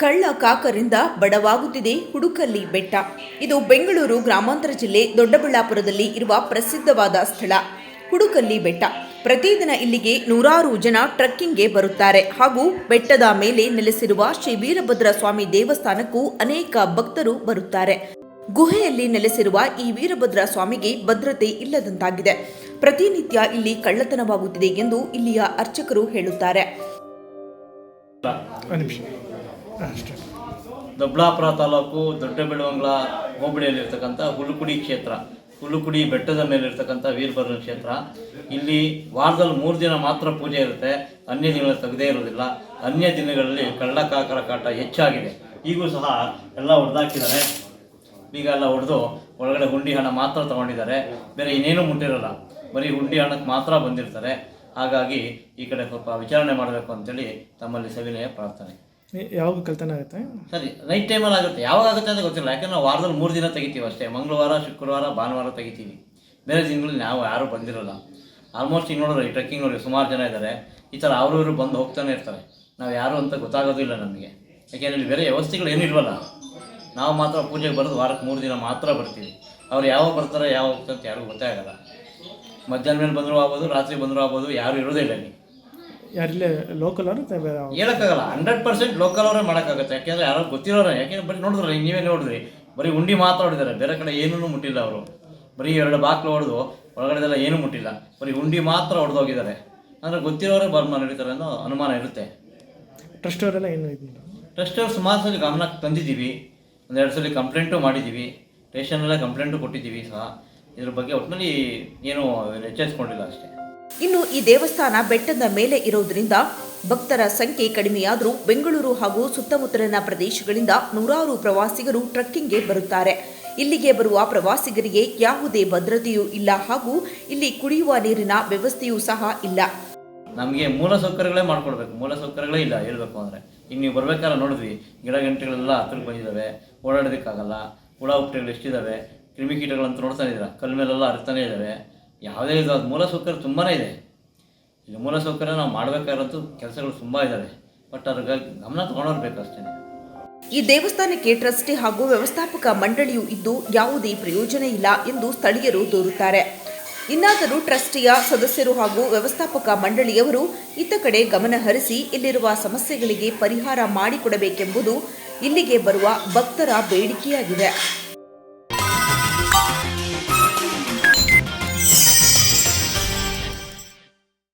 ಕಳ್ಳ ಕಾಕರಿಂದ ಬಡವಾಗುತ್ತಿದೆ ಹುಡುಕಲ್ಲಿ ಬೆಟ್ಟ. ಇದು ಬೆಂಗಳೂರು ಗ್ರಾಮಾಂತರ ಜಿಲ್ಲೆ ದೊಡ್ಡಬಳ್ಳಾಪುರದಲ್ಲಿ ಇರುವ ಪ್ರಸಿದ್ಧವಾದ ಸ್ಥಳ ಹುಡುಕಲ್ಲಿ ಬೆಟ್ಟ. ಪ್ರತಿದಿನ ಇಲ್ಲಿಗೆ ನೂರಾರು ಜನ ಟ್ರೆಕ್ಕಿಂಗ್ಗೆ ಬರುತ್ತಾರೆ ಹಾಗೂ ಬೆಟ್ಟದ ಮೇಲೆ ನೆಲೆಸಿರುವ ಶ್ರೀ ವೀರಭದ್ರ ಸ್ವಾಮಿ ದೇವಸ್ಥಾನಕ್ಕೂ ಅನೇಕ ಭಕ್ತರು ಬರುತ್ತಾರೆ. ಗುಹೆಯಲ್ಲಿ ನೆಲೆಸಿರುವ ಈ ವೀರಭದ್ರ ಸ್ವಾಮಿಗೆ ಭದ್ರತೆ ಇಲ್ಲದಂತಾಗಿದೆ. ಪ್ರತಿನಿತ್ಯ ಇಲ್ಲಿ ಕಳ್ಳತನವಾಗುತ್ತಿದೆ ಎಂದು ಇಲ್ಲಿಯ ಅರ್ಚಕರು ಹೇಳುತ್ತಾರೆ. ದೊಡ್ಡಬಳ್ಳಾಪುರ ತಾಲೂಕು ದೊಡ್ಡಬೆಳವಂಗಲ ಹೋಬಳಿಯಲ್ಲಿರ್ತಕ್ಕಂಥ ಹುಲ್ಲುಕುಡಿ ಕ್ಷೇತ್ರ, ಹುಲ್ಲುಕುಡಿ ಬೆಟ್ಟದ ಮೇಲಿರ್ತಕ್ಕಂಥ ವೀರಭದ್ರ ಕ್ಷೇತ್ರ. ಇಲ್ಲಿ ವಾರದಲ್ಲಿ 3 ದಿನ ಮಾತ್ರ ಪೂಜೆ ಇರುತ್ತೆ, ಅನ್ಯ ದಿನಗಳಲ್ಲಿ ತೆಗೆದೇ ಇರೋದಿಲ್ಲ. ಅನ್ಯ ದಿನಗಳಲ್ಲಿ ಕಳ್ಳಕಾಕರ ಕಾಟ ಹೆಚ್ಚಾಗಿದೆ. ಈಗೂ ಸಹ ಎಲ್ಲ ಹೊಡೆದಾಕಿದ್ದಾರೆ, ಬೀಗ ಎಲ್ಲ ಹೊಡೆದು ಒಳಗಡೆ ಹುಂಡಿ ಹಣ ಮಾತ್ರ ತಗೊಂಡಿದ್ದಾರೆ, ಬೇರೆ ಇನ್ನೇನು ಮುಟ್ಟಿರಲ್ಲ, ಬರೀ ಹುಂಡಿ ಹಣಕ್ಕೆ ಮಾತ್ರ ಬಂದಿರ್ತಾರೆ. ಹಾಗಾಗಿ ಈ ಕಡೆ ಸ್ವಲ್ಪ ವಿಚಾರಣೆ ಮಾಡಬೇಕು ಅಂತೇಳಿ ತಮ್ಮಲ್ಲಿ ಸವಿನಯ ಪ್ರಾರ್ಥನೆ. ಯಾವಾಗ ಕಳ್ತನ ಆಗುತ್ತೆ? ಸರಿ, ನೈಟ್ ಟೈಮಲ್ಲಿ ಆಗುತ್ತೆ. ಯಾವಾಗ ಆಗುತ್ತೆ ಅಂತ ಗೊತ್ತಿಲ್ಲ, ಯಾಕಂದ್ರೆ ನಾವು ವಾರದಲ್ಲಿ 3 ದಿನ ತೆಗಿತೀವಿ ಅಷ್ಟೇ. ಮಂಗಳವಾರ, ಶುಕ್ರವಾರ, ಭಾನುವಾರ ತೆಗಿತೀವಿ. ಬೇರೆ ದಿನಗಳಲ್ಲಿ ನಾವು ಯಾರೂ ಬಂದಿರೋಲ್ಲ. ಆಲ್ಮೋಸ್ಟ್ ಈಗ ನೋಡಿದ್ರೆ ಈ ಟ್ರೆಕ್ಕಿಂಗ್ ನೋಡಿ ಸುಮಾರು ಜನ ಇದ್ದಾರೆ. ಈ ಥರ ಅವರು ಬಂದು ಹೋಗ್ತಾನೆ ಇರ್ತಾರೆ. ನಾವು ಯಾರು ಅಂತ ಗೊತ್ತಾಗೋದು ಇಲ್ಲ ನಮಗೆ, ಯಾಕೆಂದರೆ ಇಲ್ಲಿ ಬೇರೆ ವ್ಯವಸ್ಥೆಗಳು ಏನೂ ಇಲ್ವಲ್ಲ. ನಾವು ಮಾತ್ರ ಪೂಜೆಗೆ ಬರೋದು ವಾರಕ್ಕೆ 3 ದಿನ ಮಾತ್ರ ಬರ್ತೀವಿ. ಅವ್ರು ಯಾವಾಗ ಬರ್ತಾರೆ ಯಾವಾಗ ಹೋಗ್ತಾರೆ ಅಂತ ಯಾರಿಗೂ ಗೊತ್ತೇ ಆಗಲ್ಲ. ಮಧ್ಯಾಹ್ನ ಮೇಲೆ ಬಂದರೂ ಆಗ್ಬೋದು, ರಾತ್ರಿ ಬಂದರೂ ಆಗ್ಬೋದು, ಯಾರು ಇರೋದೇ ಇಲ್ಲ ಇಲ್ಲಿ. ಯಾರಿಲ್ಲ ಲೋಕಲ್ ಹೇಳೋಕ್ಕಾಗಲ್ಲ. 100% ಲೋಕಲ್ ಅವರೇ ಮಾಡೋಕ್ಕಾಗುತ್ತೆ, ಯಾಕೆಂದರೆ ಯಾರೋ ಗೊತ್ತಿರೋರೆ. ಯಾಕೆಂದ್ರೆ ಬರೀ ನೋಡಿದ್ರಲ್ಲ, ನೀವೇ ನೋಡಿದ್ರಿ, ಬರೀ ಉಂಡಿ ಮಾತ್ರ ಹೊಡಿದ್ದಾರೆ, ಬೇರೆ ಕಡೆ ಏನೂ ಮುಟ್ಟಿಲ್ಲ. ಅವರು ಬರೀ 2 ಬಾಕ್ಲು ಹೊಡೆದು ಒಳಗಡೆದೆಲ್ಲ ಏನೂ ಮುಟ್ಟಿಲ್ಲ, ಬರೀ ಉಂಡಿ ಮಾತ್ರ ಹೊಡೆದೋಗಿದ್ದಾರೆ. ಅಂದರೆ ಗೊತ್ತಿರೋರೇ ಬರ್ಮ ನಡೀತಾರೆ ಅನ್ನೋ ಅನುಮಾನ ಇರುತ್ತೆ. ಟ್ರಸ್ಟ್ ಅವರೆಲ್ಲ ಏನು ಟ್ರಸ್ಟ್ ಅವರು ಸುಮಾರು ಸಲ ಗಮನಕ್ಕೆ ತಂದಿದ್ದೀವಿ, 1-2 ಸಲ ಕಂಪ್ಲೇಂಟು ಮಾಡಿದ್ದೀವಿ, ಸ್ಟೇಷನಲ್ಲೇ ಕಂಪ್ಲೇಂಟು ಕೊಟ್ಟಿದ್ದೀವಿ ಸಹ. ಇದ್ರ ಬಗ್ಗೆ ಒಟ್ಟಿನಲ್ಲಿ ಏನೂ ಎಚ್ಚರಿಸ್ಕೊಂಡಿಲ್ಲ ಅಷ್ಟೇ. ಇನ್ನು ಈ ದೇವಸ್ಥಾನ ಬೆಟ್ಟದ ಮೇಲೆ ಇರೋದ್ರಿಂದ ಭಕ್ತರ ಸಂಖ್ಯೆ ಕಡಿಮೆಯಾದರೂ ಬೆಂಗಳೂರು ಹಾಗೂ ಸುತ್ತಮುತ್ತಲಿನ ಪ್ರದೇಶಗಳಿಂದ ನೂರಾರು ಪ್ರವಾಸಿಗರು ಟ್ರೆಕ್ಕಿಂಗ್ಗೆ ಬರುತ್ತಾರೆ. ಇಲ್ಲಿಗೆ ಬರುವ ಪ್ರವಾಸಿಗರಿಗೆ ಯಾವುದೇ ಭದ್ರತೆಯೂ ಇಲ್ಲ ಹಾಗೂ ಇಲ್ಲಿ ಕುಡಿಯುವ ನೀರಿನ ವ್ಯವಸ್ಥೆಯೂ ಸಹ ಇಲ್ಲ. ನಮಗೆ ಮೂಲ ಸೌಕರ್ಯಗಳೇ ಮಾಡ್ಕೊಡ್ಬೇಕು, ಮೂಲ ಸೌಕರ್ಯಗಳೇ ಇಲ್ಲ ಹೇಳಬೇಕು ಅಂದರೆ. ಈಗ ನೀವು ಬರ್ಬೇಕಾದ್ರೆ ನೋಡಿದ್ವಿ, ಗಿಡ ಗಂಟೆಗಳೆಲ್ಲ ಹತ್ತಿರಕ್ಕೆ ಬಂದಿದ್ದಾವೆ, ಓಡಾಡೋದಕ್ಕಾಗಲ್ಲ. ಹುಳ ಹುಪ್ಪಟೆಗಳು ಎಷ್ಟಿದ್ದಾವೆ, ಕ್ರಿಮಿಕೀಟಗಳಂತ ನೋಡ್ತಾನೆ ಇದ್ದೀರಾ, ಕಲ್ ಮೇಲೆಲ್ಲ ಹರಿತಾನೆ ಇದ್ದಾವೆ. ಯಾವುದೇ ಇದು ಅದು ಮೂಲ ಸೌಕರ್ಯ ತುಂಬಾ ಇದೆ. ಈಗ ಮೂಲ ಸೌಕರ್ಯ ನಾವು ಮಾಡಬೇಕಾಗಿರೋಂಥ ಕೆಲಸಗಳು ತುಂಬ ಇದ್ದಾವೆ, ಬಟ್ ಅದ್ರ ಗಮನ ತೊಗೊಂಡೋಗ್ಬೇಕು ಅಷ್ಟೇ. ಈ ದೇವಸ್ಥಾನಕ್ಕೆ ಟ್ರಸ್ಟಿ ಹಾಗೂ ವ್ಯವಸ್ಥಾಪಕ ಮಂಡಳಿಯೂ ಇದ್ದು ಯಾವುದೇ ಪ್ರಯೋಜನ ಇಲ್ಲ ಎಂದು ಸ್ಥಳೀಯರು ದೂರುತ್ತಾರೆ. ಇನ್ನಾದರೂ ಟ್ರಸ್ಟಿಯ ಸದಸ್ಯರು ಹಾಗೂ ವ್ಯವಸ್ಥಾಪಕ ಮಂಡಳಿಯವರು ಇತ್ತ ಕಡೆ ಗಮನ ಹರಿಸಿ ಇಲ್ಲಿರುವ ಸಮಸ್ಯೆಗಳಿಗೆ ಪರಿಹಾರ ಮಾಡಿಕೊಡಬೇಕೆಂಬುದು ಇಲ್ಲಿಗೆ ಬರುವ ಭಕ್ತರ ಬೇಡಿಕೆಯಾಗಿದೆ.